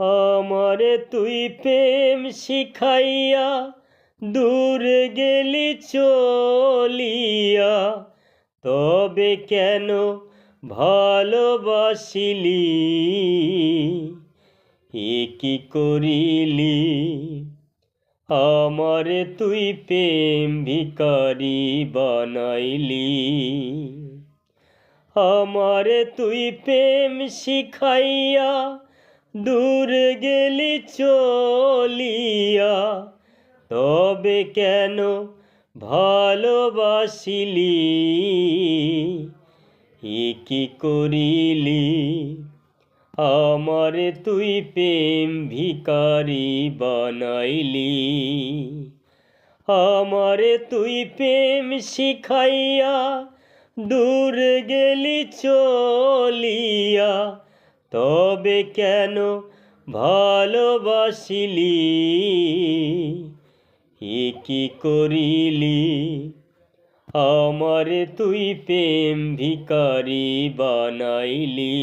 আমারে তুই প্রেম শিখাইয়া দূর গেলি চলিয়া, তবে কেন ভালোবাসিলি? এ কি করিলি? আমারে তুই প্রেম ভিখারি বানাইলি। আমারে তুই প্রেম শিখাইয়া দূর গেলি চলিয়া, তবে কেন ভালোবাসিলি? এ কি করিলি? আমারে তুই প্রেম ভিখারি বানাইলি। আমারে তুই প্রেম শিখাইয়া দূর গেলি চলিয়া, তবে কেন ভালোবাসিলি? এ কি করিলি? আমারে তুই প্রেম ভিখারি বানাইলি।